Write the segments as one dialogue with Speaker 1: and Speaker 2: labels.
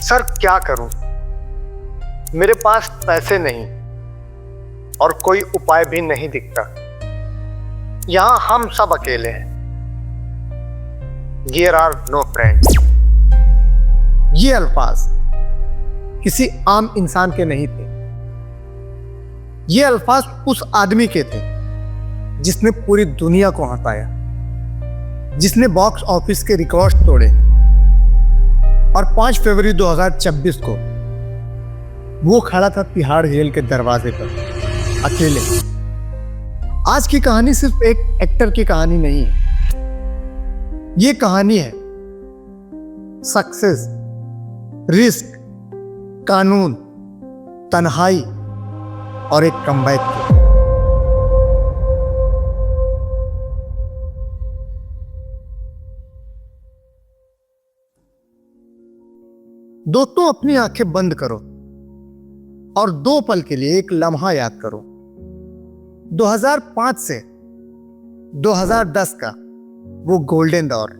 Speaker 1: Sir क्या करूं, मेरे पास पैसे नहीं और कोई उपाय भी नहीं दिखता। यहां हम सब अकेले हैं। Here are no friends।
Speaker 2: ये अल्फाज किसी आम इंसान के नहीं थे। ये अल्फाज उस आदमी के थे जिसने पूरी दुनिया को हंसाया, जिसने बॉक्स ऑफिस के रिकॉर्ड तोड़े और 5 फरवरी 2026 को वो खड़ा था तिहाड़ जेल के दरवाजे पर अकेले। आज की कहानी सिर्फ एक एक्टर की कहानी नहीं है, ये कहानी है सक्सेस, रिस्क, कानून, तन्हाई और एक कमबैक की। दोस्तों, अपनी आंखें बंद करो और 2 पल के लिए एक लम्हा याद करो। 2005 से 2010 का वो गोल्डन दौर।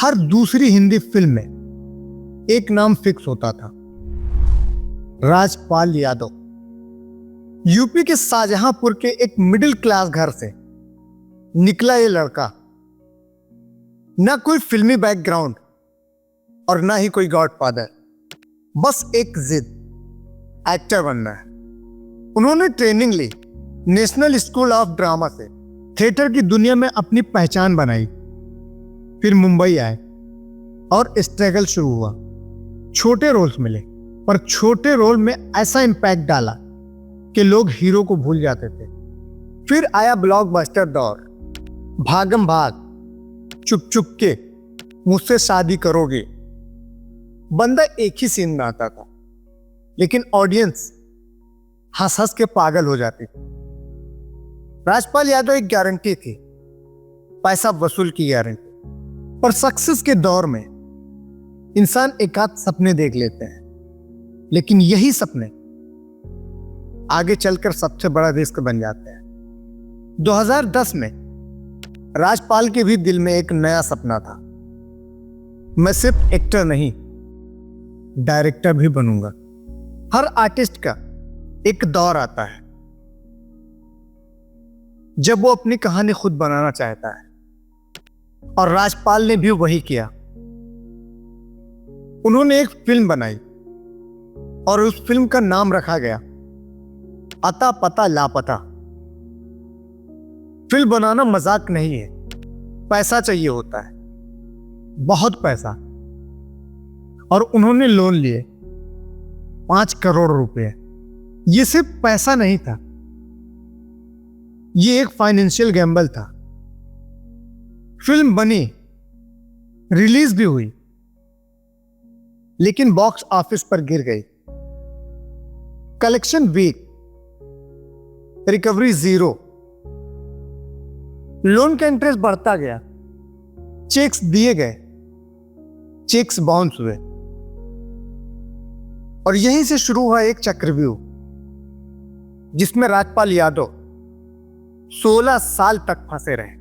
Speaker 2: हर दूसरी हिंदी फिल्म में एक नाम फिक्स होता था, राजपाल यादव। यूपी के शाहजहांपुर के एक मिडिल क्लास घर से निकला ये लड़का। ना कोई फिल्मी बैकग्राउंड और ना ही कोई गॉडफादर, बस एक जिद, एक्टर बनना है। उन्होंने ट्रेनिंग ली नेशनल स्कूल ऑफ ड्रामा से, थिएटर की दुनिया में अपनी पहचान बनाई। फिर मुंबई आए और स्ट्रगल शुरू हुआ। छोटे रोल्स मिले, पर छोटे रोल में ऐसा इंपैक्ट डाला कि लोग हीरो को भूल जाते थे। फिर आया ब्लॉकबस्टर दौर, भागम भाग, चुप चुप के, मुझसे शादी करोगे। बंदा एक ही सीन में आता था, लेकिन ऑडियंस हंस हंस के पागल हो जाती थी। राजपाल यादव एक गारंटी थी, पैसा वसूल की गारंटी। पर सक्सेस के दौर में इंसान एकाध सपने देख लेते हैं, लेकिन यही सपने आगे चलकर सबसे बड़ा रिस्क बन जाते हैं। 2010 में राजपाल के भी दिल में एक नया सपना था, मैं सिर्फ एक्टर नहीं, डायरेक्टर भी बनूंगा। हर आर्टिस्ट का एक दौर आता है जब वो अपनी कहानी खुद बनाना चाहता है, और राजपाल ने भी वही किया। उन्होंने एक फिल्म बनाई और उस फिल्म का नाम रखा गया अता पता लापता। फिल्म बनाना मजाक नहीं है, पैसा चाहिए होता है, बहुत पैसा। और उन्होंने लोन लिए 5 करोड़ रुपए। ये सिर्फ पैसा नहीं था, ये एक फाइनेंशियल गैम्बल था। फिल्म बनी, रिलीज भी हुई, लेकिन बॉक्स ऑफिस पर गिर गई। कलेक्शन वीक, रिकवरी 0, लोन का इंटरेस्ट बढ़ता गया, चेक्स दिए गए, चेक्स बाउंस हुए, और यहीं से शुरू हुआ एक चक्रव्यूह जिसमें राजपाल यादव 16 साल तक फंसे रहे।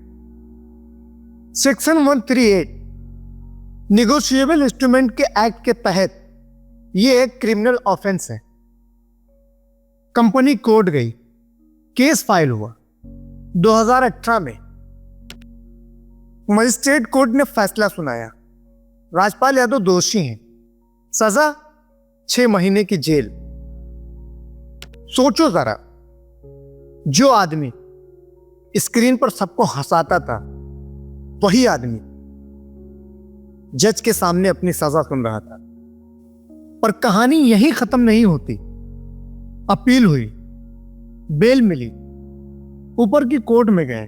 Speaker 2: सेक्शन 138 निगोशिएबल इंस्ट्रूमेंट के एक्ट के तहत यह एक क्रिमिनल ऑफेंस है। कंपनी कोर्ट गई, केस फाइल हुआ। 2018 में मजिस्ट्रेट कोर्ट ने फैसला सुनाया, राजपाल यादव दोषी हैं, सजा 6 महीने की जेल। सोचो जरा, जो आदमी स्क्रीन पर सबको हंसाता था, वही आदमी जज के सामने अपनी सजा सुन रहा था। पर कहानी यहीं खत्म नहीं होती। अपील हुई, बेल मिली, ऊपर की कोर्ट में गए,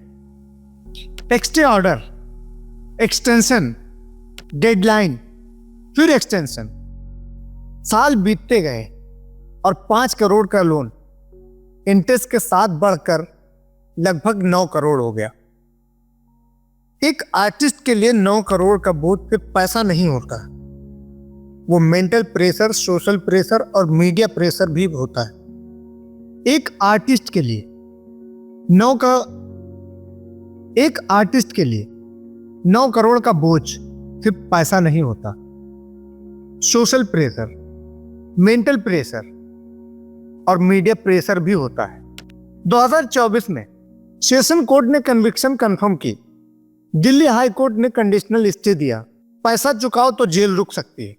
Speaker 2: टेक्स्टे ऑर्डर, एक्सटेंशन, डेडलाइन, फिर एक्सटेंशन। साल बीतते गए और 5 करोड़ का लोन इंटरेस्ट के साथ बढ़कर लगभग 9 करोड़ हो गया। एक आर्टिस्ट के लिए 9 करोड़ का बोझ सिर्फ पैसा नहीं होता, वो मेंटल प्रेशर, सोशल प्रेशर और मीडिया प्रेशर भी होता है। एक आर्टिस्ट के लिए 9 करोड़ का बोझ सिर्फ पैसा नहीं होता, सोशल प्रेशर, मेंटल प्रेशर और मीडिया प्रेशर भी होता है। 2024 में सेशन कोर्ट ने कन्विक्शन कंफर्म की। दिल्ली हाई कोर्ट ने कंडीशनल स्टे दिया। पैसा चुकाओ तो जेल रुक सकती है।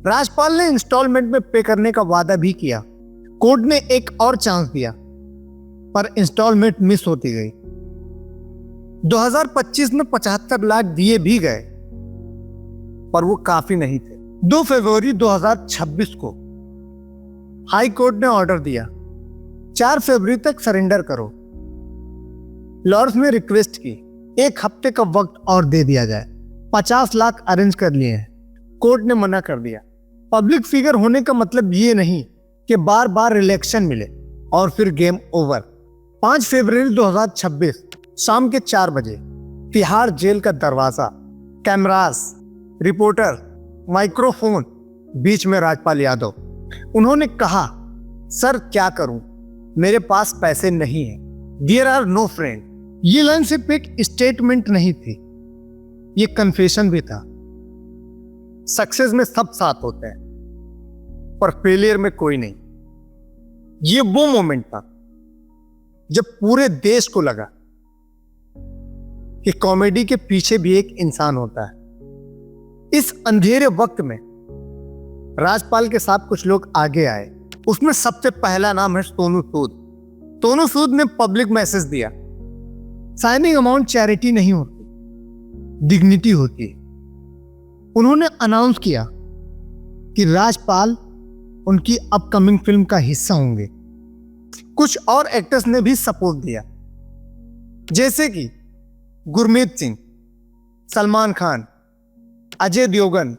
Speaker 2: राजपाल ने इंस्टॉलमेंट में पे करने का वादा भी किया। कोर्ट ने एक और चांस दिया, पर इंस्टॉलमेंट मिस होती गई। 2025 में 75 लाख दिए भी गए, पर वो काफी नहीं थे। 2 फरवरी 2026 को हाई कोर्ट ने ऑर्डर दिया, 4 फरवरी तक सरेंडर करो। लॉर्ड्स ने रिक्वेस्ट की 1 हफ्ते का वक्त और दे दिया जाए। 50 लाख अरेंज कर लिए हैं। कोर्ट ने मना कर दिया। पब्लिक फिगर होने का मतलब ये नहीं कि बार बार रिलेक्शन मिले और फिर गेम ओवर। 5 फरवरी 2026 शाम के 4 बजे तिहाड़ जेल का दरवाजा, कैमरास, रिपोर्टर, माइक्रोफोन, बीच में राजपाल यादव। उन्होंने कहा, सर क्या करूं, मेरे पास पैसे नहीं है, देयर आर नो फ्रेंड। ये लाइन सिर्फ एक स्टेटमेंट नहीं थी, ये कन्फेशन भी था। सक्सेस में सब साथ होते हैं, पर फेलियर में कोई नहीं। ये वो मोमेंट था जब पूरे देश को लगा कि कॉमेडी के पीछे भी एक इंसान होता है। इस अंधेरे वक्त में राजपाल के साथ कुछ लोग आगे आए। उसमें सबसे पहला नाम है सोनू सूद। सोनू सूद ने पब्लिक मैसेज दिया, साइनिंग अमाउंट चैरिटी नहीं होती, डिग्निटी होती है। उन्होंने अनाउंस किया कि राजपाल उनकी अपकमिंग फिल्म का हिस्सा होंगे। कुछ और एक्टर्स ने भी सपोर्ट दिया, जैसे कि गुरमीत सिंह, सलमान खान, अजय देवगन,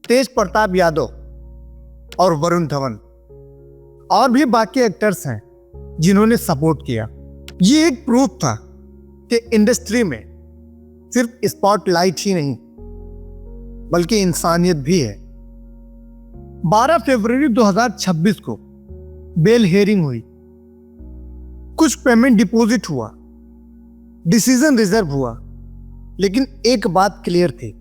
Speaker 2: तेज प्रताप यादव और वरुण धवन। और भी बाकी एक्टर्स हैं जिन्होंने सपोर्ट किया। ये एक प्रूफ था कि इंडस्ट्री में सिर्फ स्पॉटलाइट ही नहीं बल्कि इंसानियत भी है। 12 फरवरी 2026 को बेल हियरिंग हुई। कुछ पेमेंट डिपॉजिट हुआ, डिसीजन रिजर्व हुआ, लेकिन एक बात क्लियर थी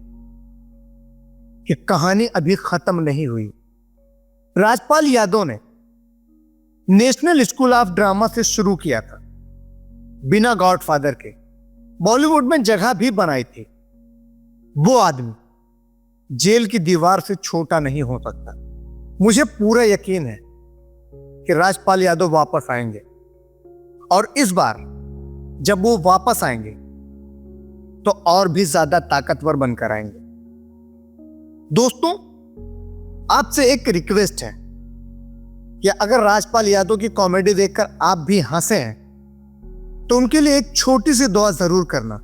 Speaker 2: कि कहानी अभी खत्म नहीं हुई। राजपाल यादव ने नेशनल स्कूल ऑफ ड्रामा से शुरू किया था, बिना गॉडफादर के बॉलीवुड में जगह भी बनाई थी। वो आदमी जेल की दीवार से छोटा नहीं हो सकता। मुझे पूरा यकीन है कि राजपाल यादव वापस आएंगे, और इस बार जब वो वापस आएंगे तो और भी ज्यादा ताकतवर बनकर आएंगे। दोस्तों, आपसे एक रिक्वेस्ट है कि अगर राजपाल यादव की कॉमेडी देखकर आप भी हंसे हैं तो उनके लिए एक छोटी सी दुआ जरूर करना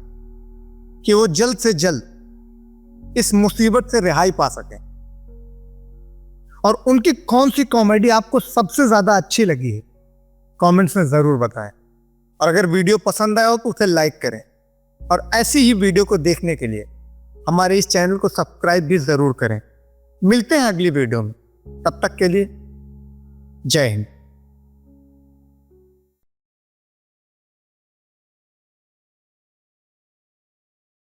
Speaker 2: कि वो जल्द से जल्द इस मुसीबत से रिहाई पा सकें। और उनकी कौन सी कॉमेडी आपको सबसे ज्यादा अच्छी लगी है, कमेंट्स में जरूर बताएं। और अगर वीडियो पसंद आया हो तो उसे लाइक करें, और ऐसी ही वीडियो को देखने के लिए हमारे इस चैनल को सब्सक्राइब भी जरूर करें। मिलते हैं अगली वीडियो में, तब तक के लिए जय हिंद।